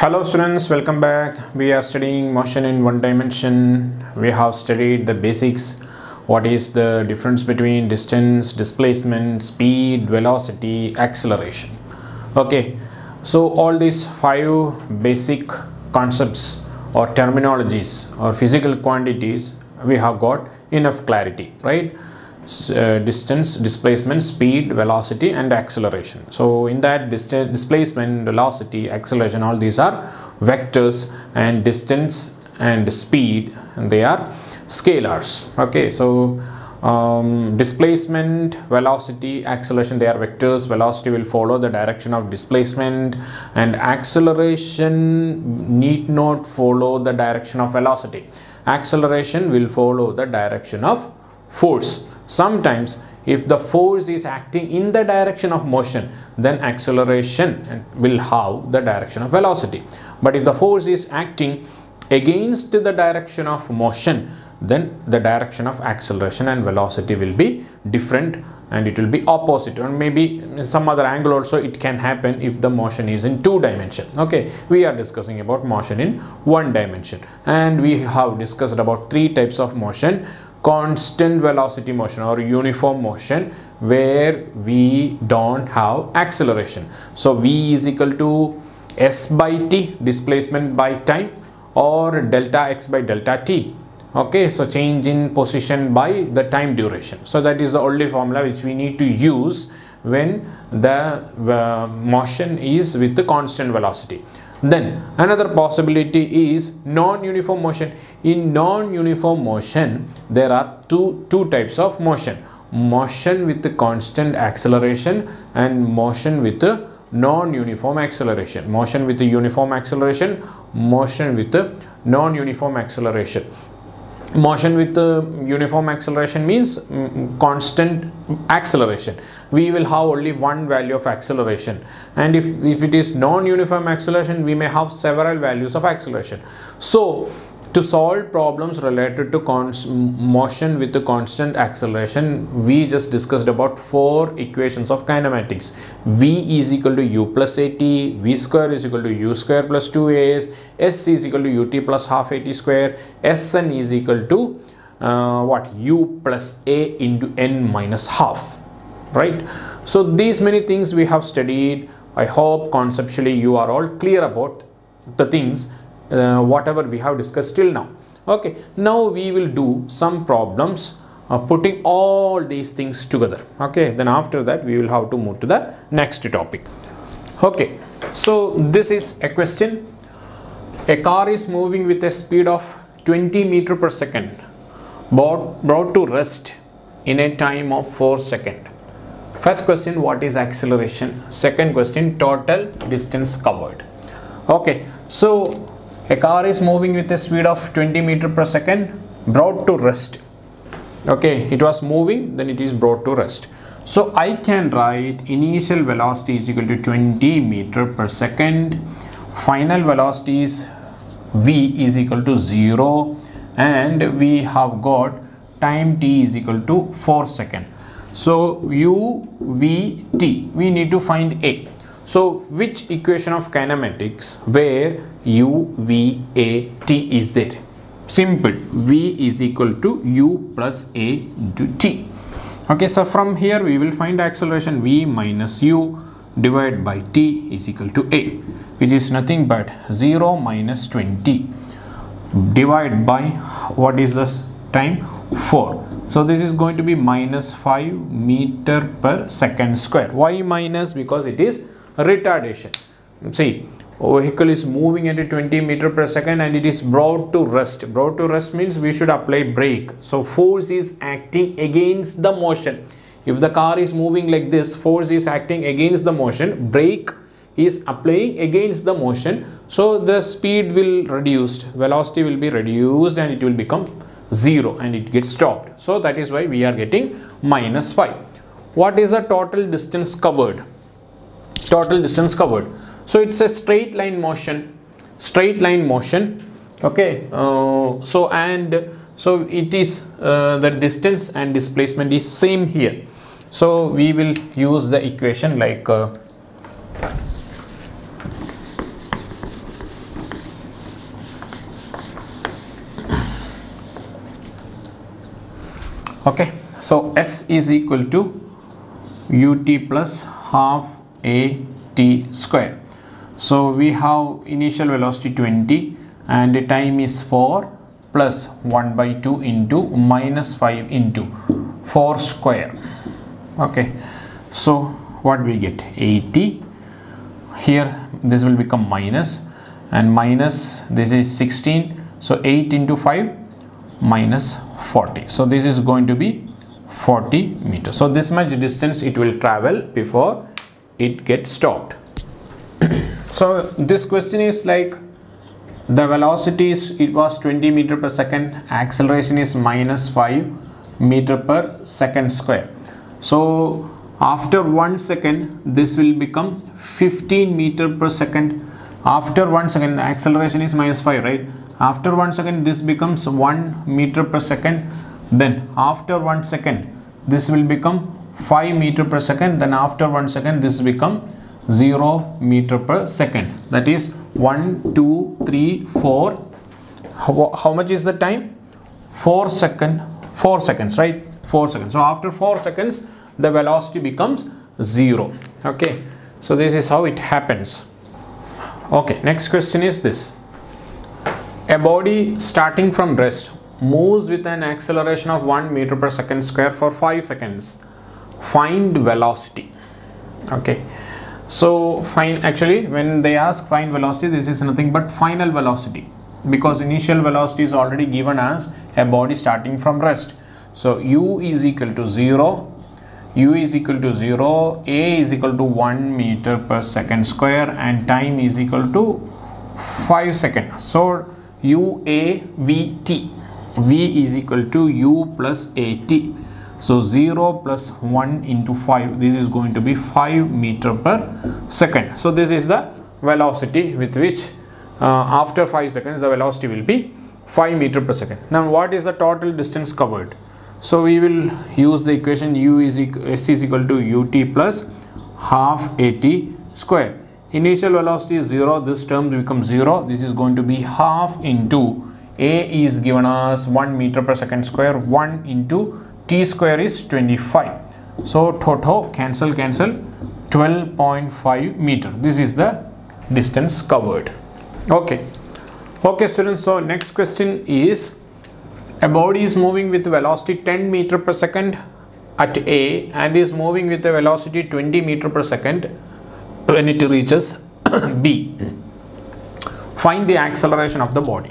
Hello students, welcome back. We are studying motion in one dimension. We have studied the basics. What is the difference between distance, displacement, speed, velocity, acceleration. Okay, so all these 5 basic concepts or terminologies or physical quantities, we have got enough clarity, right? Distance, displacement, speed, velocity and acceleration. So in that distance, displacement, velocity, acceleration, all these are vectors, and distance and speed, and they are scalars. Okay, so displacement, velocity, acceleration, they are vectors. Velocity will follow the direction of displacement, and acceleration need not follow the direction of velocity. Acceleration will follow the direction of force. Sometimes if the force is acting in the direction of motion, then acceleration will have the direction of velocity. But if the force is acting against the direction of motion, then the direction of acceleration and velocity will be different, and it will be opposite, or maybe some other angle also it can happen if the motion is in 2 dimensions. Okay, we are discussing about motion in 1 dimension, and we have discussed about 3 types of motion: constant velocity motion or uniform motion, where we don't have acceleration. So v is equal to s by t, displacement by time, or delta x by delta t. Okay, so change in position by the time duration. So that is the only formula which we need to use when the motion is with the constant velocity. Then another possibility is non-uniform motion. In non-uniform motion, there are two types of motion: motion with the constant acceleration and motion with the non-uniform acceleration. Motion with the uniform acceleration, motion with the non-uniform acceleration. Motion with the uniform acceleration means constant acceleration. We will have only one value of acceleration, and if it is non-uniform acceleration, we may have several values of acceleration. So to solve problems related to motion with the constant acceleration, we just discussed about 4 equations of kinematics. V is equal to u plus at, v square is equal to u square plus 2as, s is equal to ut plus half at square, sn is equal to u plus a into n minus half, right? So these many things we have studied. I hope conceptually you are all clear about the things whatever we have discussed till now. Okay, now we will do some problems putting all these things together. Okay, then after that we will have to move to the next topic. Okay, so this is a question. A car is moving with a speed of 20 meters per second, brought to rest in a time of 4 seconds. First question, what is acceleration? Second question, total distance covered. Okay, so a car is moving with a speed of 20 meters per second, brought to rest. Okay, it was moving, then it is brought to rest. So I can write initial velocity is equal to 20 meters per second, final velocity is v is equal to 0, and we have got time t is equal to 4 seconds. So u, v, t, we need to find a. So which equation of kinematics where u, v, a, t is there? Simple, v is equal to u plus a into t. Okay, so from here we will find acceleration. V minus u divided by t is equal to a, which is nothing but 0 minus 20 divided by, what is the time? 4. So this is going to be minus 5 meter per second square. Why minus? Because it is retardation. See, vehicle is moving at 20 meters per second and it is brought to rest. Brought to rest means we should apply brake. So force is acting against the motion. If the car is moving like this, force is acting against the motion, brake is applying against the motion, so the speed will reduced, velocity will be reduced, and it will become 0 and it gets stopped. So that is why we are getting minus 5. What is the total distance covered? Total distance covered, so it's a straight line motion. Okay, so it is the distance and displacement is same here. So we will use the equation like v is equal to u plus a into v square plus 2as, s is equal to u plus a into n minus half. Okay, so v is equal to u plus a into v square plus 2as, s is equal to u plus a into n minus half. So we will use the equation like v is equal to u plus a into v square plus 2as, s is equal to u plus a into n minus half. So we will use the equation like Okay, so S is equal to ut plus half at square. So we have initial velocity 20 and the time is 4 plus 1 by 2 into minus 5 into 4 square. Okay, so what we get? 80. Here this will become minus, and minus, this is 16, so 8 into 5 minus 40. So this is going to be 40 meters. So this much distance it will travel before it gets stopped. So this question is like, the velocity is, it was 20 meter per second, acceleration is minus 5 meter per second square. So after 1 second this will become 15 meter per second. After 1 second the acceleration is minus 5, right? After 1 second this becomes 1 meter per second. Then after 1 second this will become 5 meter per second. Then after 1 second this become 0 meter per second. That is 1, 2, 3, 4. How much is the time? 4 seconds, right? 4 seconds. So after 4 seconds the velocity becomes 0. Okay, so this is how it happens. Okay, next question is this. A body starting from rest moves with an acceleration of 1 meter per second square for 5 seconds. Find velocity. Okay, so actually when they ask find velocity, this is nothing but final velocity, because initial velocity is already given as a body starting from rest. So u is equal to 0, u is equal to 0, a is equal to 1 meter per second square, and time is equal to 5 seconds. So u a v t, v is equal to u plus a t. So 0 plus 1 into 5, this is going to be 5 meter per second. So this is the velocity with which after 5 seconds the velocity will be 5 meter per second. Now what is the total distance covered? So we will use the equation S is equal to ut plus half at square. Initial velocity is 0, this term becomes 0. This is going to be half into a is given as 1 meter per second square, 1 into t square is 25. So toto cancel 12.5 meter. This is the distance covered. Okay students, so next question is, a body is moving with velocity 10 meter per second at A and is moving with a velocity 20 meter per second when it reaches B. Find the acceleration of the body.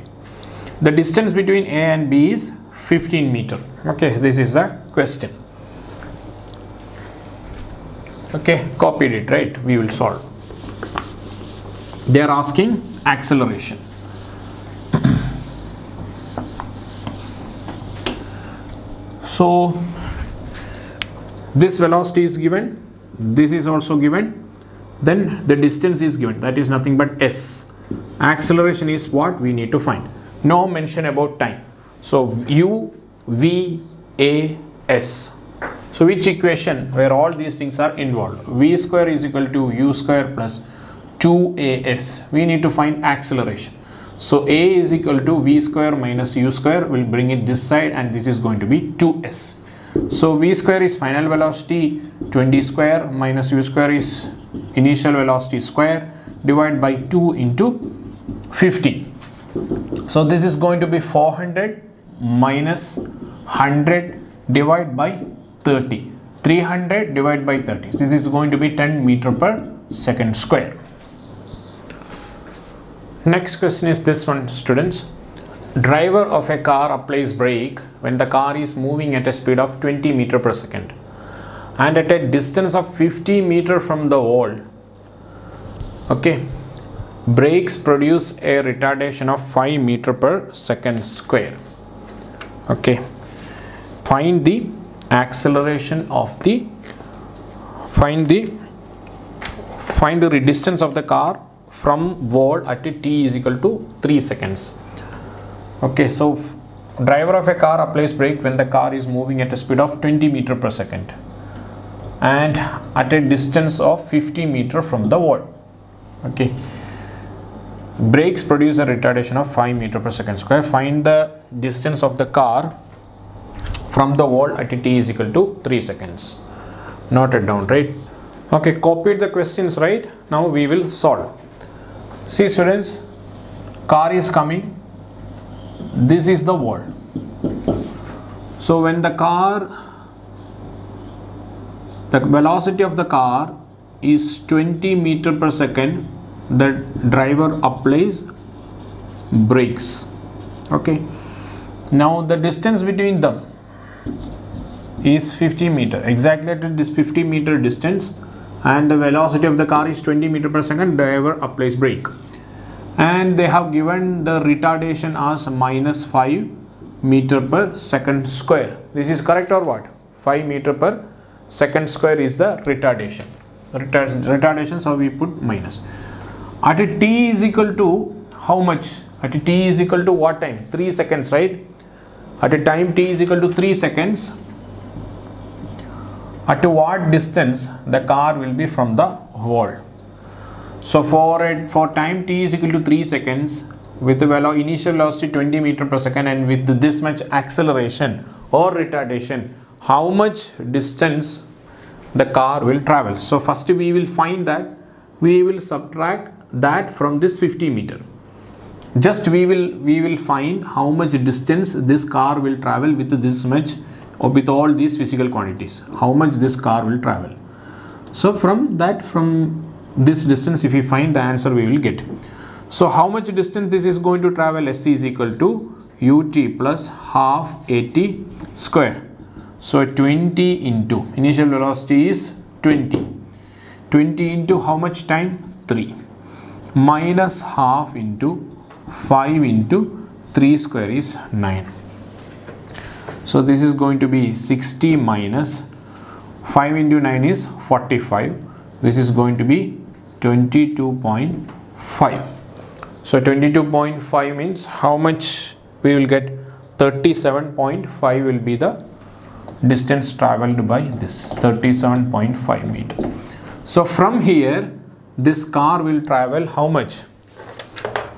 The distance between A and B is 15 meter. Okay, this is the question. Okay, copied it, right? We will solve. They are asking acceleration. So this velocity is given, this is also given, then the distance is given, that is nothing but s. Acceleration is what we need to find. No mention about time. So u, v, a, s. So which equation where all these things are involved? V square is equal to u square plus 2as. We need to find acceleration. So a is equal to v square minus u square, will bring it this side, and this is going to be 2s. So v square is final velocity 20 square minus u square is initial velocity square, divided by 2 into 50. So this is going to be 400 minus 100 divided by 30. 300 divided by 30. This is going to be 10 meter per second square. Next question is this one, students. Driver of a car applies brake when the car is moving at a speed of 20 meter per second and at a distance of 50 meter from the wall. Okay, brakes produce a retardation of 5 meter per second square. Okay, find the acceleration of the find the distance of the car from wall at a t is equal to 3 seconds. Okay, so driver of a car applies brake when the car is moving at a speed of 20 meter per second and at a distance of 50 meter from the wall. Okay, brakes produce a retardation of 5 meter per second square. Find the distance of the car from the wall at t is equal to 3 seconds. Noted down, right? Okay, copied the questions, right? Now we will solve. See students, car is coming. This is the wall. So when the velocity of the car is 20 meter per second, the driver applies brakes. Okay. Now the distance between them is 50 meter. Exactly at this 50 meter distance, and the velocity of the car is 20 meter per second, driver applies brake. And they have given the retardation as minus 5 meter per second square. This is correct or what? 5 meter per second square is the retardation. Retardation, so we put minus. At t is equal to how much? At t is equal to what time? 3 seconds, right? At a time t is equal to 3 seconds, at what distance the car will be from the wall? So for time t is equal to 3 seconds, with the initial velocity 20 meter per second and with this much acceleration or retardation, how much distance the car will travel? So first we will find that, we will subtract that from this 50 meter. Just we will find how much distance this car will travel with this much, or with all these physical quantities, how much this car will travel. So from this distance, if we find the answer, we will get. So how much distance this is going to travel? S is equal to ut plus half at square. So 20 into initial velocity is 20. 20 into how much time? 3. Minus half into 5 into 3 square is 9. So this is going to be 60 minus 5 into 9 is 45. This is going to be 22.5. So 22.5 means how much we will get? 37.5 will be the distance traveled by this, 37.5 meter. So from here this car will travel how much?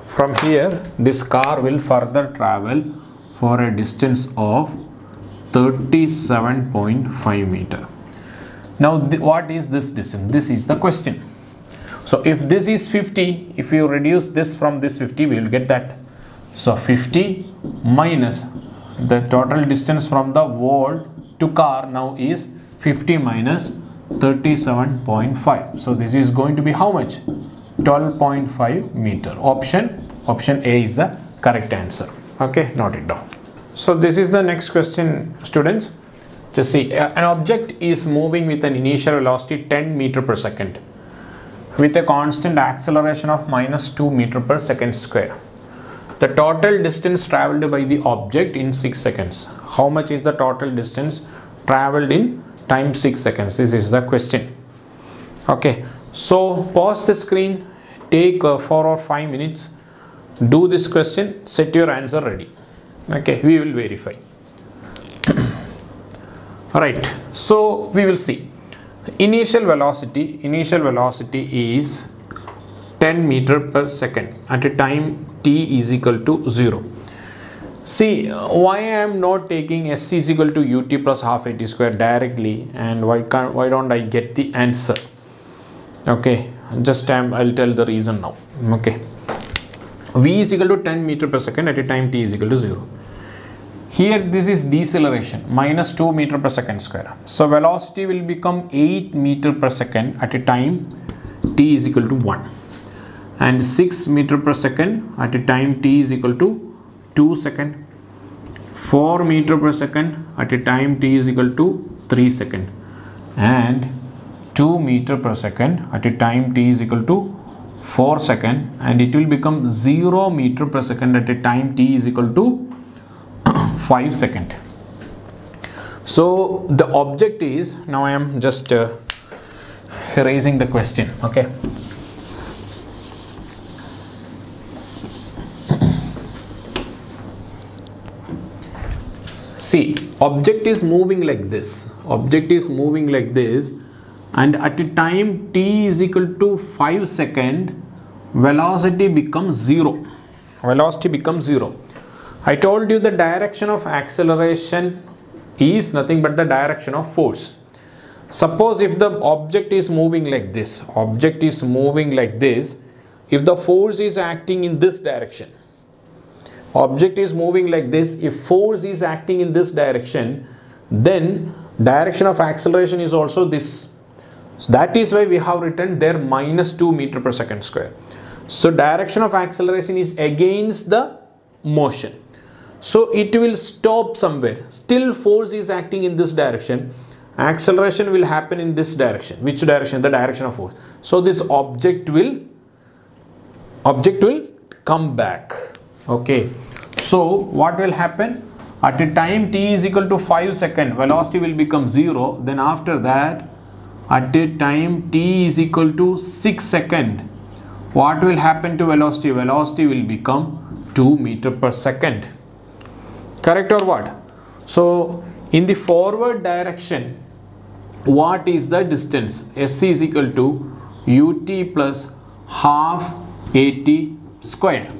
From here this car will further travel for a distance of 37.5 meter. Now what is this distance? This is the question. So if this is 50, if you reduce this from this 50, we will get that. So 50 minus the total distance from the wall to car now is 50 minus 37.5. So this is going to be how much? 12.5 meter. Option A is the correct answer. Okay, note it down. So this is the next question, students. Just see, an object is moving with an initial velocity 10 meter per second with a constant acceleration of minus 2 meter per second square. The total distance traveled by the object in 6 seconds. How much is the total distance traveled in time 6 seconds? This is the question. Okay, so pause the screen, take 4 or 5 minutes, do this question, set your answer ready. Okay, we will verify. Alright, so we will see. Initial velocity is 10 meter per second at a time t is equal to 0. See, why I am not taking s is equal to ut plus half at square directly, and why don't I get the answer? Okay, just I'll tell the reason now. Okay, v is equal to 10 meter per second at a time t is equal to 0. Here this is deceleration, minus 2 meter per second square. So velocity will become 8 meter per second at a time t is equal to 1. And 6 meter per second at a time t is equal to 2 seconds. 4 meter per second at a time t is equal to 3 seconds. And 2 meter per second at a time t is equal to 4 seconds. And it will become 0 meter per second at a time t is equal to 5 seconds. So the object is, now I am just raising the question. Okay, see, object is moving like this, and at a time t is equal to 5 seconds, velocity becomes 0. I told you the direction of acceleration E is nothing but the direction of force. Suppose if the object is moving like this, if the force is acting in this direction, object is moving like this, if force is acting in this direction, then direction of acceleration is also this. So that is why we have written there minus 2 meter per second square. So direction of acceleration is against the motion. So it will stop somewhere. Still force is acting in this direction. Acceleration will happen in this direction. Which direction? The direction of force. So this object will come back. Okay. So what will happen? At a time t is equal to 5 seconds, velocity will become 0. Then after that, at a time t is equal to 6 seconds, what will happen to velocity? Velocity will become 2 meter per second. Correct or what? So in the forward direction, what is the distance? S is equal to ut plus half at square.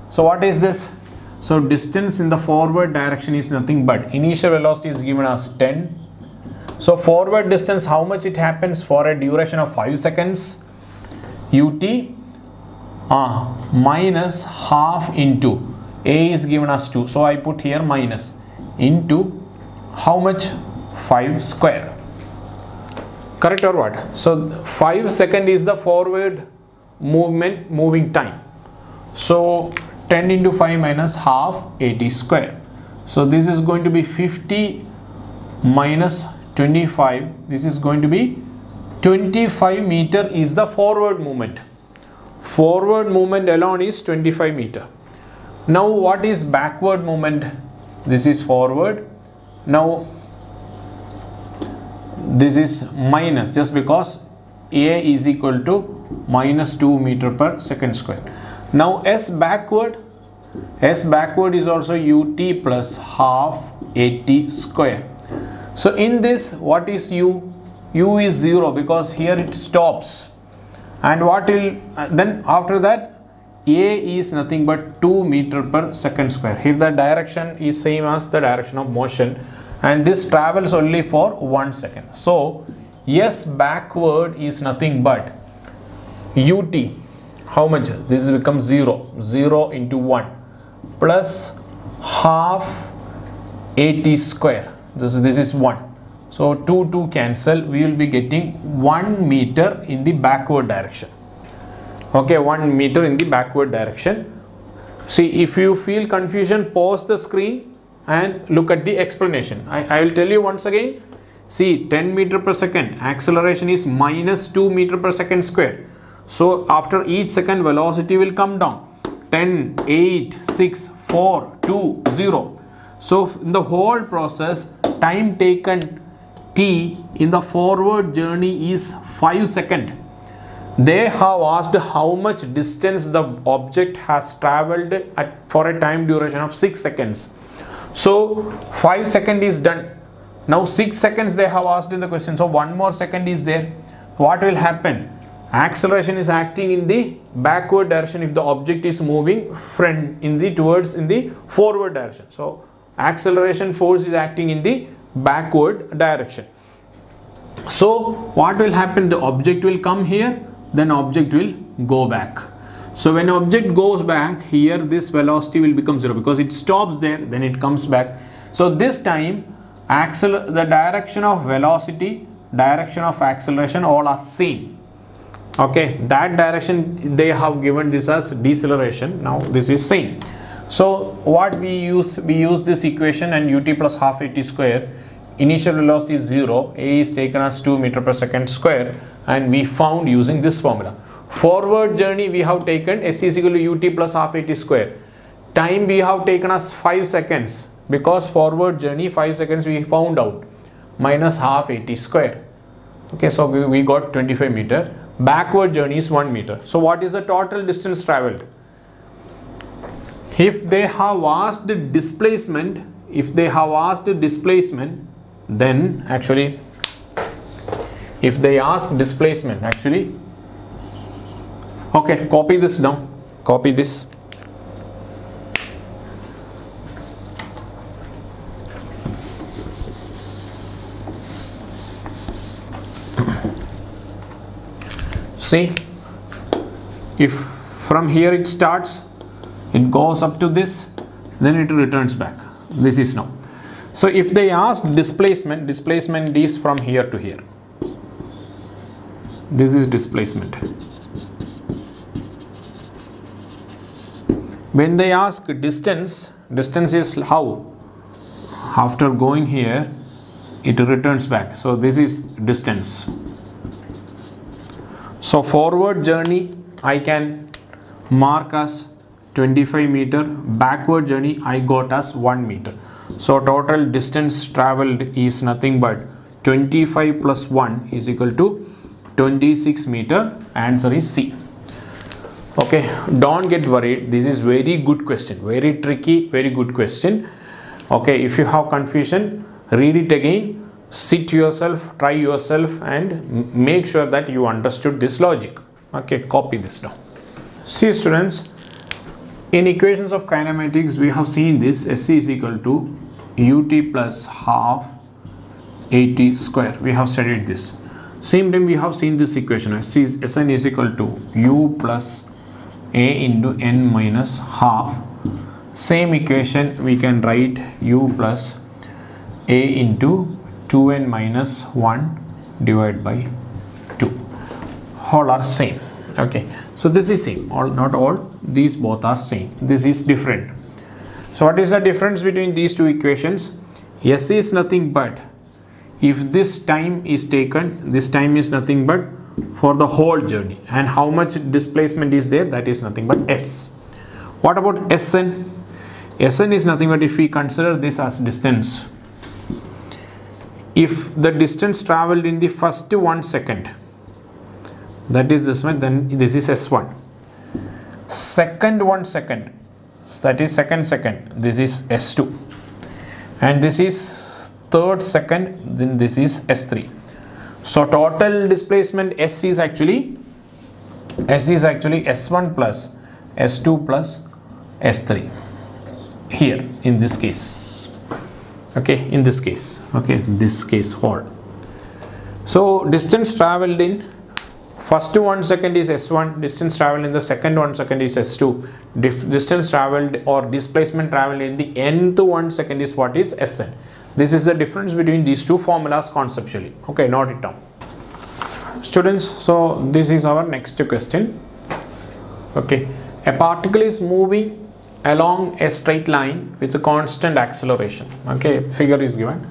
So what is this? So distance in the forward direction is nothing but initial velocity is given as 10. So forward distance, how much it happens for a duration of 5 seconds? Ut minus half into a is given as 2. So I put here minus into how much? 5 square. Correct or what? So 5 seconds is the forward moving time. So 10 into 5 minus half at square. So this is going to be 50 minus 25. This is going to be 25 meter is the forward movement. Forward movement alone is 25 meter. Now what is backward movement? This is forward. Now this is minus, just because A is equal to minus 2 meter per second square. Now S backward is also ut plus half at square. So in this, what is u? U is 0 because here it stops. And what will then after that, A is nothing but 2 meter per second square. Here the direction is same as the direction of motion, and this travels only for 1 second. So S backward is nothing but ut. How much? This becomes 0. 0 into 1 plus half at square. This is 1. So 2 cancel. We will be getting 1 meter in the backward direction. Okay, 1 meter in the backward direction. See, if you feel confusion, pause the screen and look at the explanation. I will tell you once again. See, 10 meter per second, acceleration is minus 2 meter per second square. So after each second, velocity will come down. 10, 8, 6, 4, 2, 0. So in the whole process, time taken t in the forward journey is 5 seconds. They have asked how much distance the object has traveled for a time duration of 6 seconds. So 5 seconds is done. Now 6 seconds they have asked in the question. So 1 more second is there. What will happen? Acceleration is acting in the backward direction if the object is moving in the forward direction. So acceleration force is acting in the backward direction. So what will happen? The object will come here, then object will go back. So when object goes back here, this velocity will become 0 because it stops there, then it comes back. So this time the direction of velocity, direction of acceleration, all are same. Okay, that direction they have given this as deceleration. Now this is same. So what we use this equation and ut plus half at square. Initial velocity is 0, A is taken as 2 meter per second square, and we found using this formula. Forward journey we have taken S is equal to ut plus half at square. Time we have taken as 5 seconds because forward journey 5 seconds we found out, minus half at square. Okay, so we got 25 meter. Backward journey is 1 meter. So what is the total distance traveled? If they have asked displacement, then actually, if they ask displacement, actually, okay, copy this down, copy this. See, if from here it starts, it goes up to this, then it returns back. This is now. So if they ask displacement, displacement is from here to here. This is displacement. When they ask distance, distance is how? After going here, it returns back. So this is distance. So forward journey I can mark as 25 meter, backward journey I got as 1 meter. So total distance traveled is nothing but 25 plus 1 is equal to 26 meter. Answer is C. Okay, don't get worried. This is very good question, very tricky, very good question. Okay, if you have confusion, read it again, sit yourself, try yourself, and make sure that you understood this logic. Okay, copy this down. See students, in equations of kinematics we have seen this SC is equal to ut plus half at square. We have studied this. Same time we have seen this equation, Sn is equal to u plus a into n minus half. Same equation we can write u plus a into 2n minus 1 divided by 2. All are same. Okay, so this is same. All, not all, these both are same. This is different. So what is the difference between these two equations? S is nothing but, if this time is taken, this time is nothing but for the whole journey, and how much displacement is there, that is nothing but S. What about Sn? Sn is nothing but, if we consider this as distance, if the distance traveled in the first 1 second, that is this much, then this is S1. Second 1 second, that is second, this is S2, and this is third second, then this is S3. So total displacement S is actually S1 plus S2 plus S3 here in this case. Okay, in this case, okay, this case hold. So distance traveled in first 1 second is S1, distance traveled in the second 1 second is S2, distance traveled or displacement traveled in the nth 1 second is what is Sn. This is the difference between these two formulas conceptually. Okay, note it down. Students, so this is our next question. Okay, a particle is moving along a straight line with a constant acceleration. Okay, figure is given.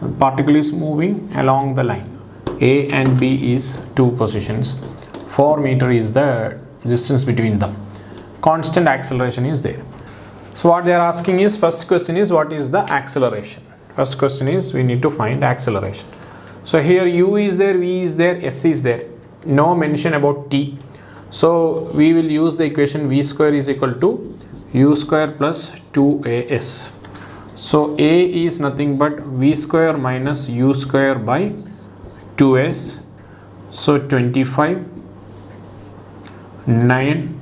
A particle is moving along the line. A and B is 2 positions. 4 meter is the distance between them. Constant acceleration is there. So what they are asking is, first question is, what is the acceleration? First question is, we need to find acceleration. So here u is there, v is there, s is there. No mention about t. So we will use the equation v square is equal to u square plus 2as. So a is nothing but v square minus u square by 2s. So 25 9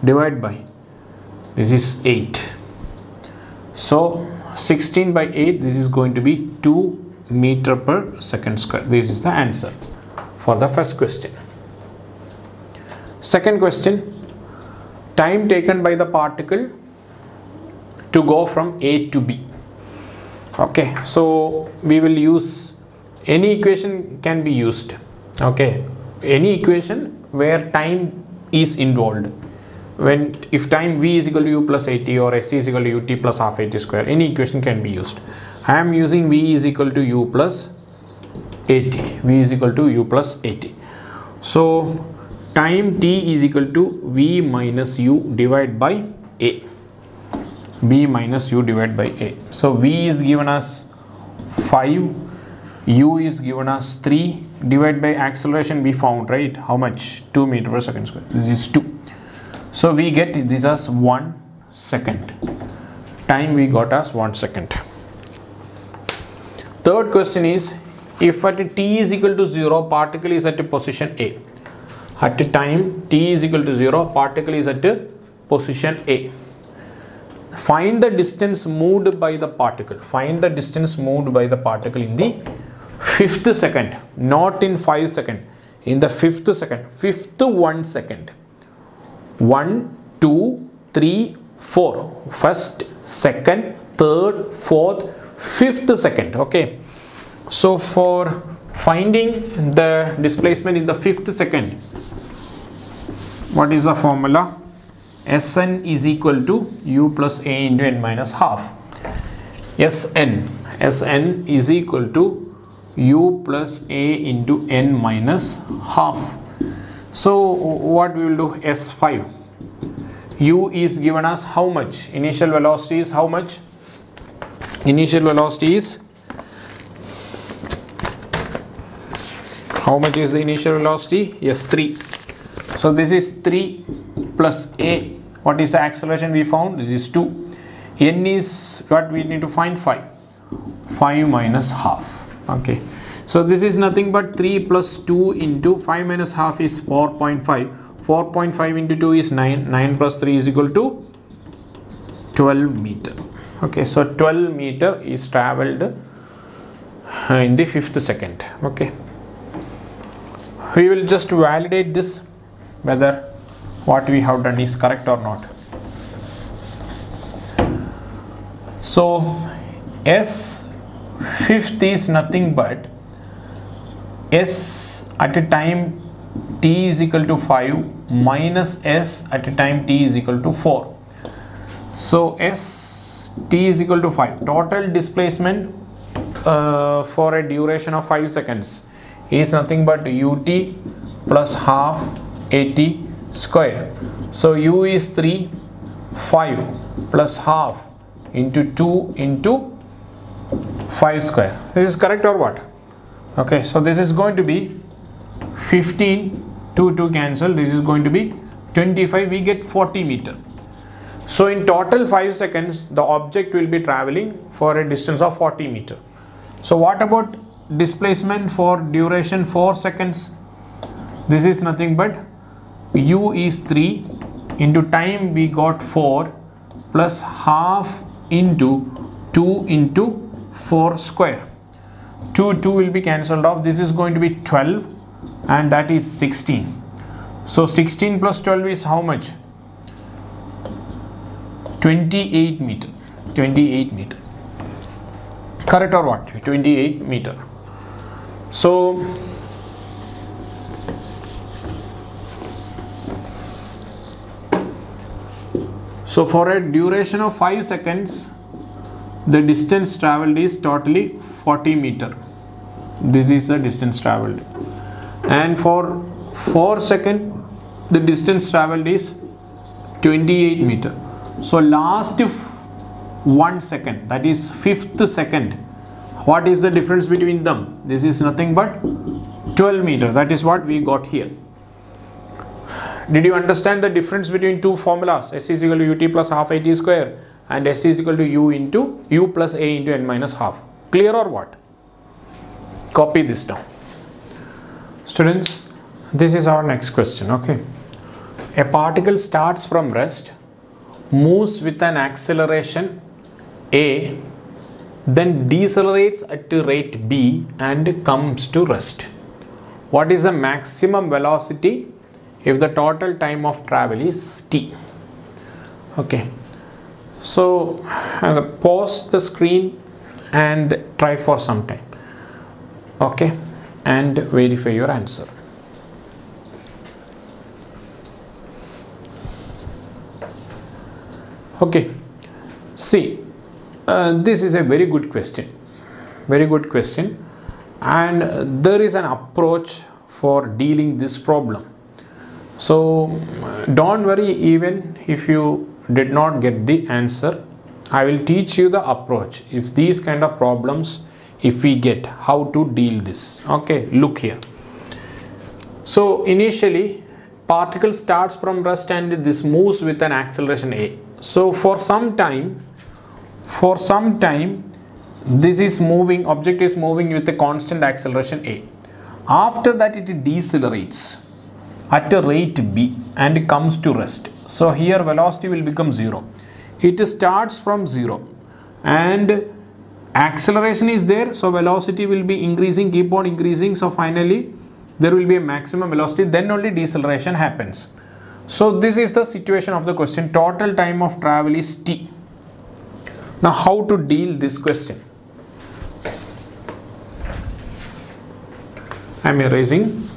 divided by, this is 8. So 16 by 8, this is going to be 2 meter per second square. This is the answer for the first question. Second question, time taken by the particle to go from A to B. Okay, so we will use any equation can be used. Okay, any equation where time is involved. When if time v is equal to u plus 80 or s is equal to ut plus half 80 square, any equation can be used. I am using v is equal to u plus 80. V is equal to u plus 80. So time t is equal to v minus u divided by a. V minus u divided by a. So v is given as 5, u is given as 3, divided by acceleration we found, right? How much? 2 meter per second square. This is 2. So we get this as 1 second. Time we got as 1 second. Third question is, if at t is equal to 0, particle is at position A. At time t is equal to 0, particle is at position A. Find the distance moved by the particle. Find the distance moved by the particle in the 5th second, not in 5 seconds. in the fifth 1 second. 1, 2, 3, 4. First, second, third, fourth, fifth second. Okay. So for finding the displacement in the fifth second, what is the formula? Sn is equal to u plus a into n minus half. Sn is equal to u plus a into n minus half. So what we will do? S5. U is given as how much? Initial velocity is how much? Initial velocity is, how much is the initial velocity? Yes, 3. So this is 3 plus a. What is the acceleration we found? This is 2. N is what we need to find? 5. 5 minus half. Okay. So this is nothing but 3 plus 2 into 5 minus half is 4.5. 4.5 into 2 is 9. 9 plus 3 is equal to 12 meter. Okay. So 12 meter is travelled in the fifth second. Okay. We will just validate this, whether what we have done is correct or not. So S fifth is nothing but S at a time t is equal to 5 minus S at a time t is equal to 4. So S t is equal to 5. Total displacement for a duration of 5 seconds is nothing but ut plus half at square. So u is 3, 5 plus half into 2 into 5 square. This is correct or what? Okay, so this is going to be 15, 2 cancel. This is going to be 25. We get 40 meter. So in total 5 seconds, the object will be traveling for a distance of 40 meter. So what about displacement for duration 4 seconds? This is nothing but u is 3 into time we got 4 plus half into 2 into 4 square. 2 will be cancelled off. This is going to be 12 and that is 16. So 16 plus 12 is how much? 28 meter. 28 meter. Correct or what? 28 meter. So for a duration of 5 seconds, the distance travelled is totally 40 meter. This is the distance travelled. And for 4 seconds, the distance travelled is 28 meter. So last 1 second, that is 5th second, what is the difference between them? This is nothing but 12 meter. That is what we got here. Did you understand the difference between two formulas? S is equal to ut plus half at square and S is equal to u plus a into n minus half. Clear or what? Copy this down. Students, this is our next question. Okay. A particle starts from rest, moves with an acceleration a, then decelerates at rate b and comes to rest. What is the maximum velocity if the total time of travel is t? Okay. So pause the screen and try for some time. Okay. And verify your answer. Okay. See, this is a very good question. Very good question. And there is an approach for dealing this problem. So don't worry, even if you did not get the answer, I will teach you the approach. If these kind of problems, if we get, how to deal this. Okay, look here. So initially particle starts from rest and this moves with an acceleration a. So for some time this is moving, object is moving with a constant acceleration a. After that it decelerates at a rate b and comes to rest. So here velocity will become 0. It starts from 0 and acceleration is there, so velocity will be increasing, keep on increasing. So finally there will be a maximum velocity, then only deceleration happens. So this is the situation of the question. Total time of travel is t. Now how to deal this question? I am erasing.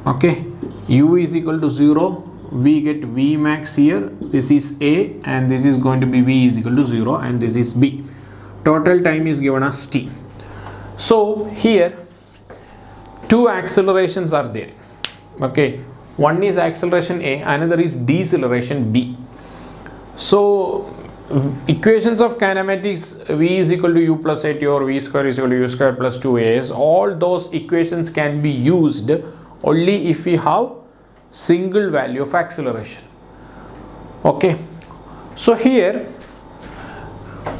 Okay, u is equal to 0, we get v max here, this is a, and this is going to be v is equal to 0, and this is b. Total time is given as t. So here two accelerations are there. Okay, one is acceleration a, another is deceleration b. So equations of kinematics, v is equal to u plus at or v square is equal to u square plus 2as, all those equations can be used only if we have single value of acceleration. Okay, so here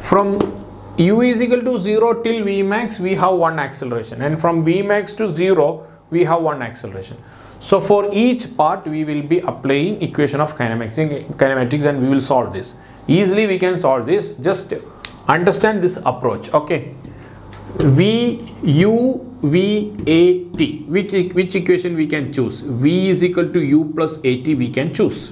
from u is equal to 0 till v max we have one acceleration, and from v max to 0 we have one acceleration. So for each part we will be applying equation of kinematics and we will solve this. Easily we can solve this, just understand this approach. Okay, v u v a t, which equation we can choose? V is equal to u plus at we can choose.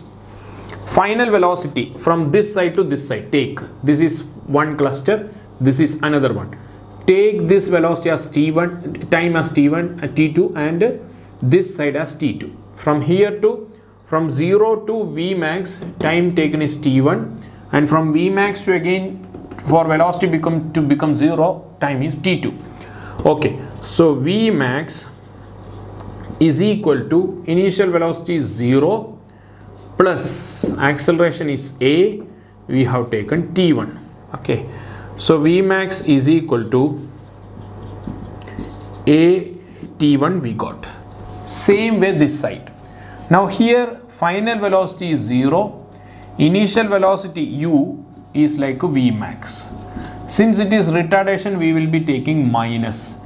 Final velocity from this side to this side, take, this is one cluster, this is another one, take this velocity as t1, time as t1, t2, and this side as t2. From here to, from 0 to v max, time taken is t1, and from v max to again for velocity become 0, time is t2. Okay, so v max is equal to initial velocity is 0 plus acceleration is a, we have taken t1. Okay, so v max is equal to a t1 we got. Same way this side. Now here final velocity is 0, initial velocity u is like a v max. Since it is retardation, we will be taking minus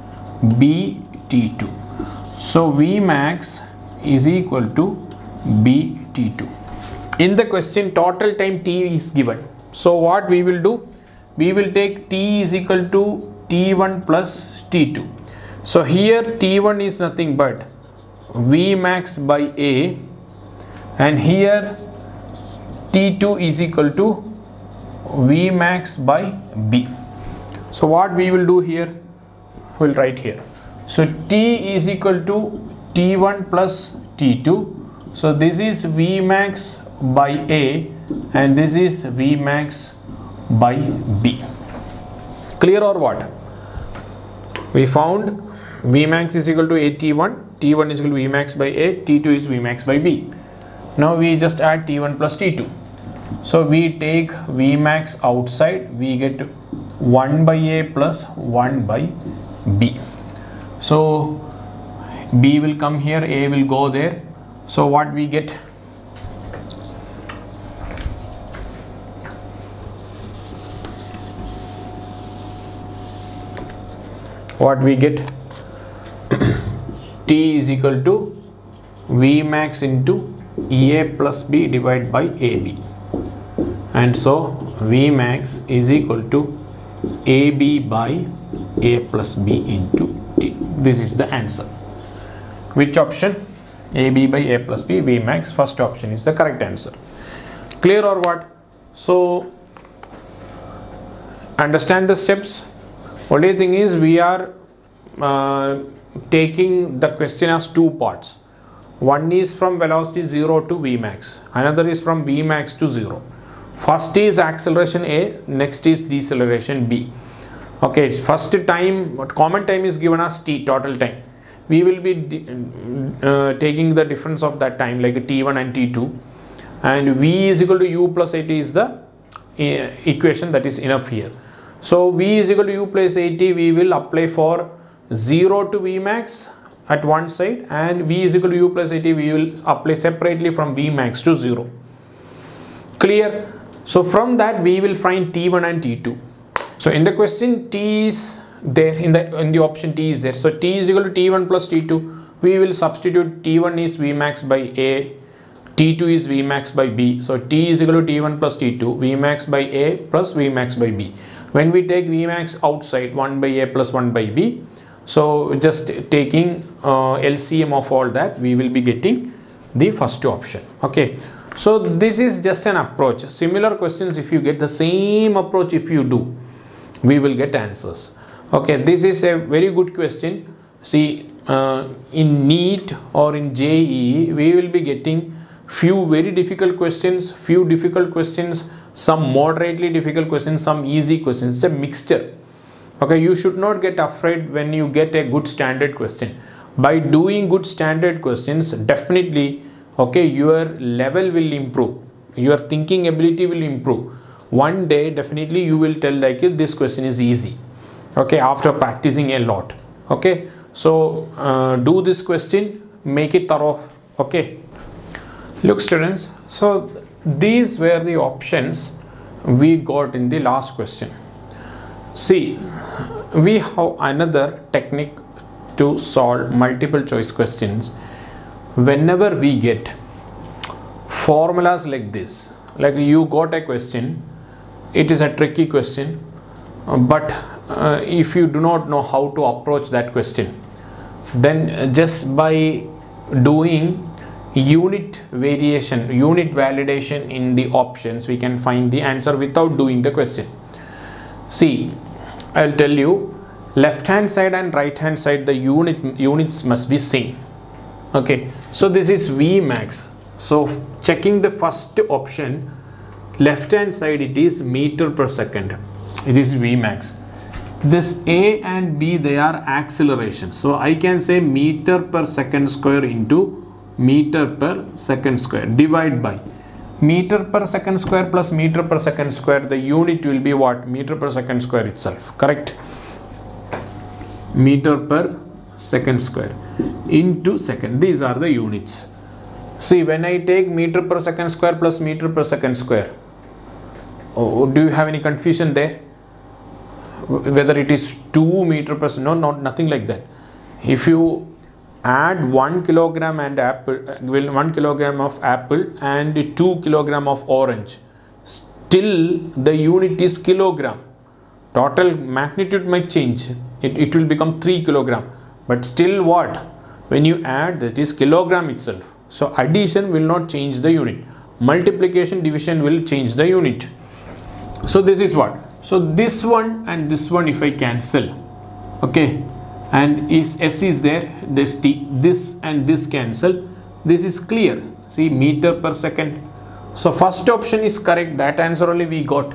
b t2. So v max is equal to b t2. In the question total time t is given. So what we will do? We will take t is equal to t1 plus t2. So here t1 is nothing but v max by a, and here t2 is equal to v max by b. So what we will do here, we'll write here. So t is equal to t1 plus t2. So this is v max by a and this is v max by b. Clear or what? We found v max is equal to a t1, t1 is equal to v max by a, t2 is v max by b. Now we just add t1 plus t2. So we take v max outside, we get 1 by a plus 1 by b. So b will come here, a will go there. So what we get? What we get? T is equal to v max into a plus b divided by ab. And so v max is equal to ab by a plus b into t. This is the answer. Which option? ab by a plus b, v max, first option is the correct answer. Clear or what? So understand the steps. Only thing is we are taking the question as two parts. One is from velocity 0 to v max, another is from v max to 0. First is acceleration a, next is deceleration b. Okay, first time, common time is given as t, total time. We will be taking the difference of that time like t1 and t2, and v is equal to u plus at is the equation that is enough here. So v is equal to u plus at, we will apply for 0 to v max at one side, and v is equal to u plus at, we will apply separately from v max to 0. Clear? So from that we will find t1 and t2. So in the question t is there, in the option t is there. So t is equal to t1 plus t2. We will substitute t1 is v max by a, T2 is Vmax by B. So T is equal to T1 plus T2, Vmax by A plus Vmax by B. When we take Vmax outside, 1 by A plus 1 by B. So just taking LCM of all that, we will be getting the first option. Okay. So this is just an approach. Similar questions, if you get the same approach, if you do, we will get answers. Okay. This is a very good question. See, in NEET or in JEE, we will be getting few very difficult questions, few difficult questions, some moderately difficult questions, some easy questions. It's a mixture. Okay, you should not get afraid when you get a good standard question. By doing good standard questions, definitely, okay, your level will improve, your thinking ability will improve. One day, definitely, you will tell like this question is easy. Okay, after practicing a lot. Okay, so do this question, make it thorough. Okay. Look students, so these were the options we got in the last question. See, we have another technique to solve multiple choice questions. Whenever we get formulas like this, like you got a question, it is a tricky question, but if you do not know how to approach that question, then just by doing unit variation, unit validation in the options, we can find the answer without doing the question. See, I'll tell you, left hand side and right hand side, the units must be same. Okay, so this is Vmax. So checking the first option, left hand side it is meter per second, it is Vmax. This A and B, they are acceleration. So I can say meter per second square into meter per second square, divide by meter per second square plus meter per second square. The unit will be what? Meter per second square itself, correct? Meter per second square into second. These are the units. See, when I take meter per second square plus meter per second square, do you have any confusion there? Whether it is 2 meter per second? No, nothing like that. If you add 1 kilogram and apple, 1 kilogram of apple and 2 kilogram of orange, still the unit is kilogram. Total magnitude might change, it will become 3 kilogram, but still what? When you add, that is kilogram itself. So addition will not change the unit, multiplication, division will change the unit. So this is what? So this one and this one, if I cancel, okay, and is S is there, this T, this and this cancel, this is clear. See, meter per second. So first option is correct, that answer only we got.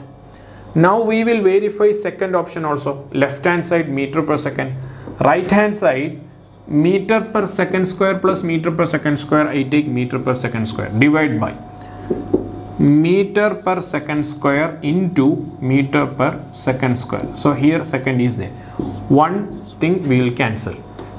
Now we will verify second option also. Left hand side meter per second, right hand side meter per second square plus meter per second square. I take meter per second square, divide by meter per second square into meter per second square. So here second is there. One thing we will cancel.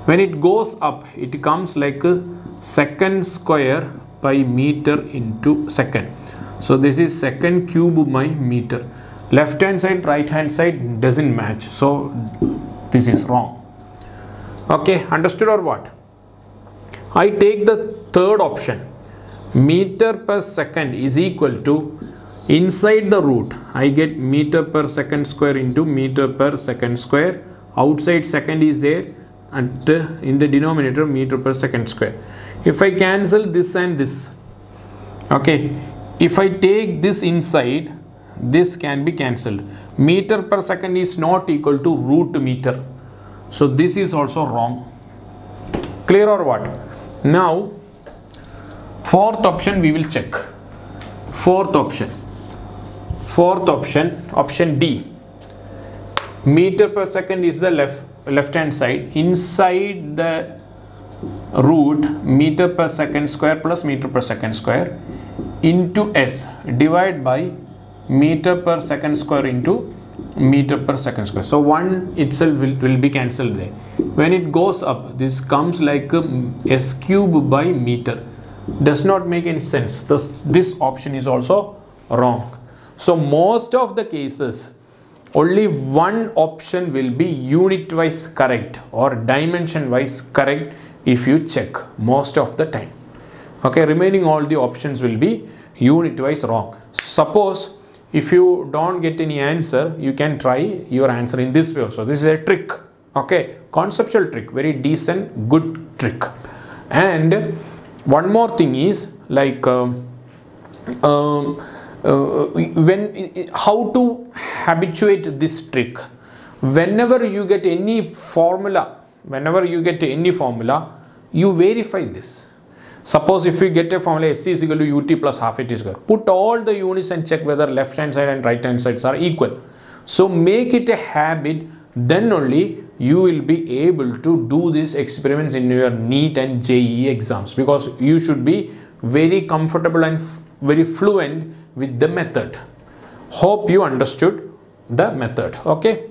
When it goes up, it comes like a second square by meter into second. So this is second cube by meter. Left hand side, right hand side doesn't match. So this is wrong. Okay, understood or what? I take the third option. Meter per second is equal to, inside the root, I get meter per second square into meter per second square. Outside second is there, and in the denominator meter per second square. If I cancel this and this, okay, if I take this inside, this can be cancelled. Meter per second is not equal to root meter. So this is also wrong. Clear or what? Now fourth option we will check. Fourth option, option D. Meter per second is the left hand side. Inside the root, meter per second square plus meter per second square into S, divide by meter per second square into meter per second square. So one itself will be cancelled there. When it goes up, this comes like S cube by meter. Does not make any sense. This option is also wrong. So most of the cases, only one option will be unit wise correct or dimension wise correct if you check most of the time. Okay, remaining all the options will be unit wise wrong. Suppose if you don't get any answer, you can try your answer in this way also. This is a trick. Okay, conceptual trick, very decent, good trick. And one more thing is like how to habituate this trick. Whenever you get any formula, you verify this. Suppose if you get a formula SC is equal to UT plus half AT square, put all the units and check whether left hand side and right hand sides are equal. So make it a habit, then only you will be able to do these experiments in your NEET and JEE exams, because you should be very comfortable and very fluent with the method. Hope you understood the method. Okay,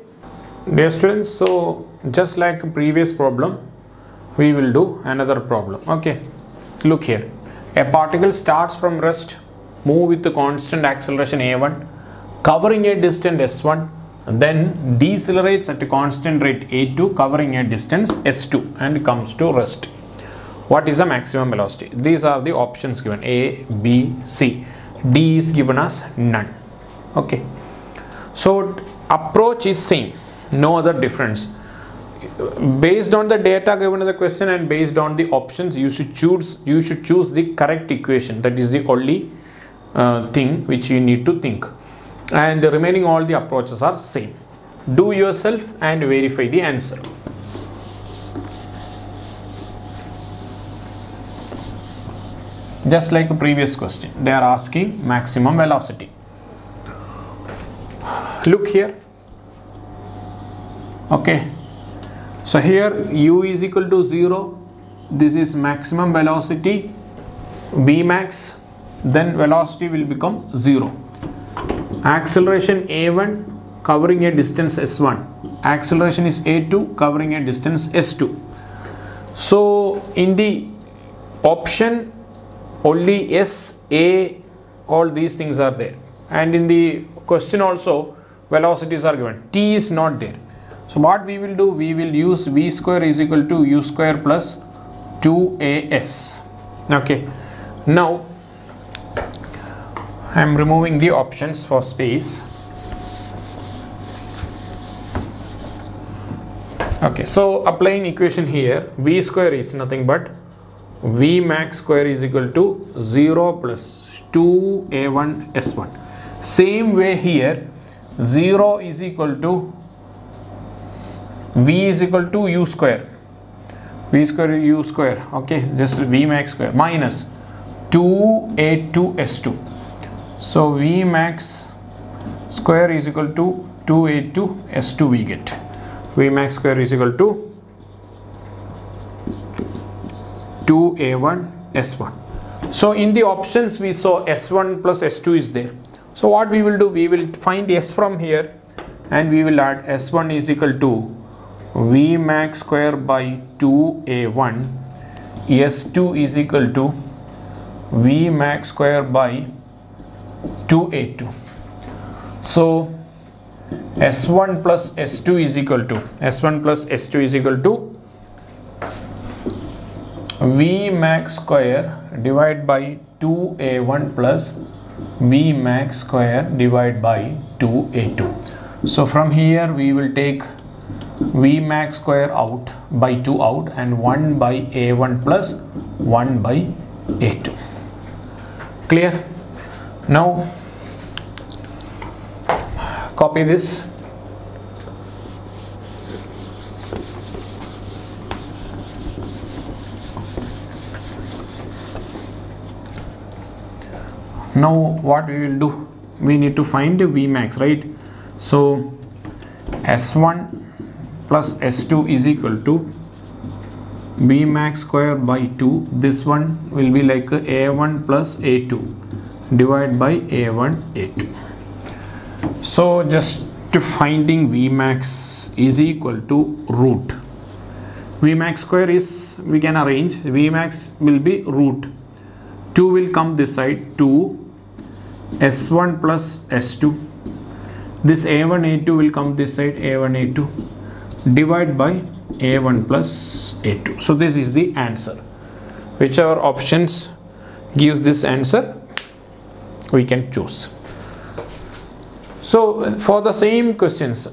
dear students, so just like previous problem, we will do another problem. Okay, look here. A particle starts from rest, move with the constant acceleration a1, covering a distance s1, then decelerates at a constant rate a2, covering a distance s2, and comes to rest. What is the maximum velocity? These are the options given: A, B, C. D is given as none. Okay, so approach is same, no other difference. Based on the data given in the question and based on the options, you should choose the correct equation. That is the only thing which you need to think. And the remaining all the approaches are same. Do yourself and verify the answer. Just like a previous question, they are asking maximum velocity. Look here. Okay, so here u is equal to 0. This is maximum velocity V max, then velocity will become 0. Acceleration a1 covering a distance s1, acceleration is a2 covering a distance s2. So in the option only S, A, all these things are there, and in the question also velocities are given. T is not there. So what we will do, we will use v square is equal to u square plus 2as. Okay, now I am removing the options for space. Okay, so applying equation here, v square is nothing but v max square is equal to 0 plus 2a1 s1. Same way here, 0 is equal to v is equal to u square, v square u square. Okay, just v max square minus 2a2 s2. So v max square is equal to 2a2 s2 we get. V max square is equal to 2a1 s1. So in the options we saw s1 plus s2 is there. So what we will do, we will find s from here and we will add s1 is equal to v max square by 2a1, s2 is equal to v max square by 2a2. So s1 plus s2 is equal to v max square divided by 2a1 plus v max square divided by 2a2. So from here we will take v max square out by 2 out and 1 by a1 plus 1 by a2. Clear? Now copy this. Now what we will do, we need to find the v max, right? So s1 plus s2 is equal to v max square by 2. This one will be like a1 plus a2 divided by a1 a2. So just to finding v max is equal to root. V max square is, we can arrange, v max will be root 2 will come this side, 2 s1 plus s2. This a1 a2 will come this side, a1 a2 divide by a1 plus a2. So this is the answer. Whichever options gives this answer, we can choose. So for the same questions,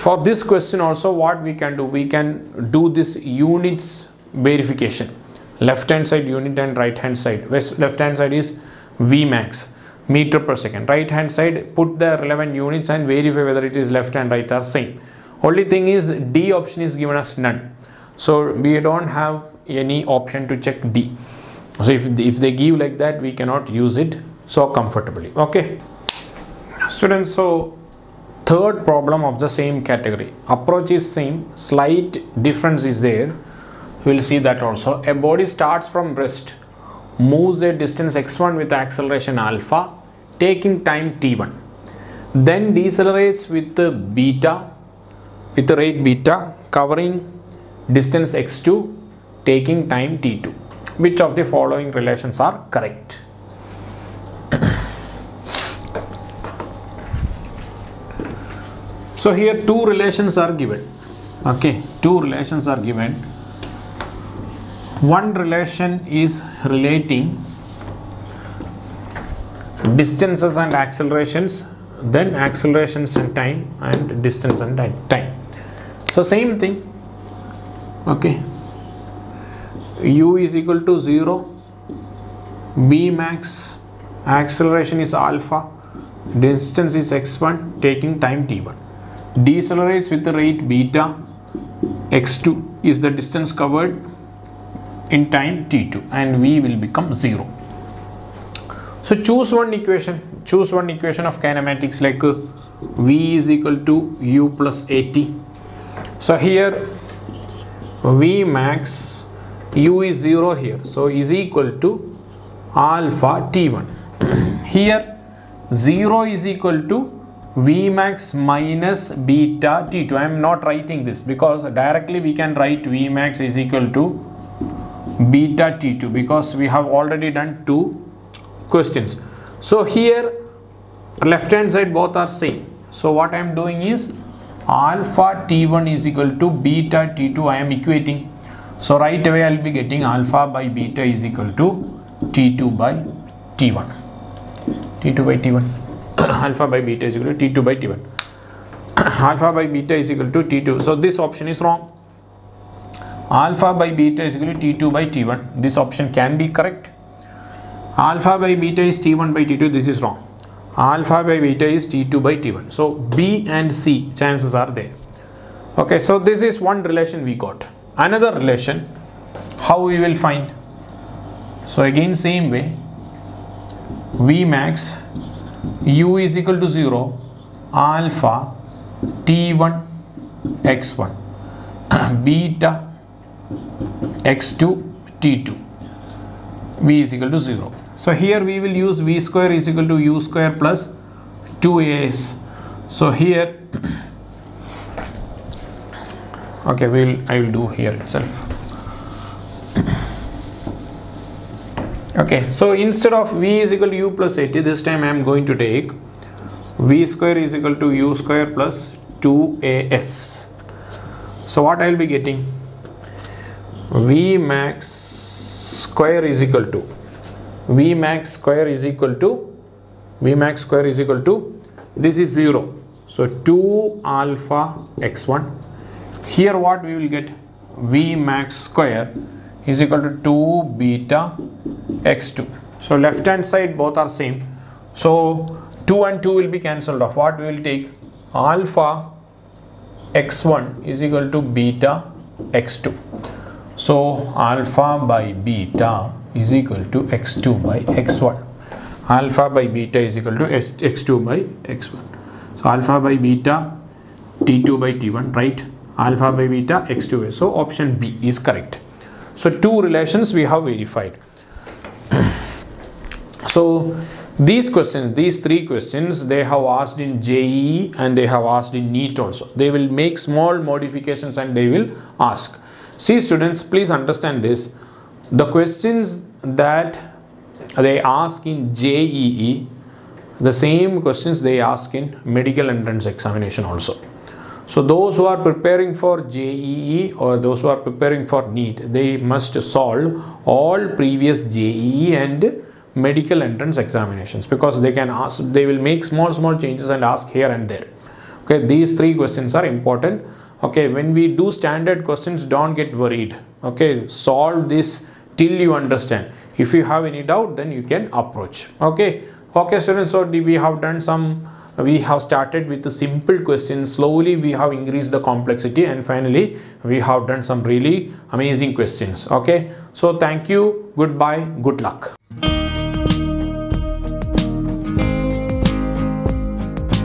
for this question also, what we can do, we can do this units verification. Left hand side unit and right hand side. Left hand side is Vmax, meter per second. Right hand side, put the relevant units and verify whether it is left and right are same. Only thing is D option is given as none, so we don't have any option to check D. So if they give like that, we cannot use it so comfortably. Okay students, so third problem of the same category. Approach is same, slight difference is there. We will see that also. A body starts from rest, moves a distance x1 with acceleration alpha, taking time t1, then decelerates with the rate beta, covering distance x2, taking time t2. Which of the following relations are correct? So here two relations are given. Okay, two relations are given. One relation is relating distances and accelerations, then accelerations and time, and distance and time. So same thing. Okay, u is equal to 0, v max, acceleration is alpha, distance is x1, taking time t1. Decelerates with the rate beta, x2 is the distance covered in time t2, and v will become 0. So choose one equation of kinematics, like v is equal to u plus at. So here v max, u is 0 here, so is equal to alpha t1. Here 0 is equal to v max minus beta t2. I am not writing this because directly we can write v max is equal to beta t2, because we have already done two questions. So here left hand side both are same, so what I am doing is alpha t1 is equal to beta t2 I am equating. So right away I will be getting alpha by beta is equal to t2 by t1. t2 by t1 alpha by beta is equal to t2 by t1. Alpha by beta is equal to t2, so this option is wrong. Alpha by beta is equal to t2 by t1, this option can be correct. Alpha by beta is t1 by t2, this is wrong. Alpha by beta is t2 by t1, so B and C chances are there. Okay, so this is one relation we got. Another relation, how we will find? So again same way, V max, u is equal to 0, alpha t1 x1, beta x2 t2, v is equal to 0. So here we will use v square is equal to u square plus 2as. So here okay, I will do here itself. Okay, so instead of v is equal to u plus 80, this time I am going to take v square is equal to u square plus 2as. So what I will be getting? V max square is equal to this is 0, so 2 alpha x1. Here what we will get? V max square is equal to 2 beta x2. So left hand side both are same, so 2 and 2 will be cancelled off. What we will take? Alpha x1 is equal to beta x2. So alpha by beta is equal to x2 by x1. Alpha by beta is equal to x2 by x1. So alpha by beta t2 by t1, right? Alpha by beta x2 by. So option B is correct. So two relations we have verified. So these questions, these three questions, they have asked in JEE and they have asked in NEET also. They will make small modifications and they will ask. See students, please understand this. The questions that they ask in JEE, the same questions they ask in medical entrance examination also. So those who are preparing for JEE or those who are preparing for NEET, they must solve all previous JEE and medical entrance examinations, because they can ask, they will make small changes and ask here and there. Okay, these 3 questions are important. Okay, when we do standard questions, don't get worried. Okay, solve this till you understand. If you have any doubt, then you can approach. Okay, students, so we have done some, we have started with the simple questions. Slowly we have increased the complexity, and finally we have done some really amazing questions. Okay, so thank you, goodbye, good luck.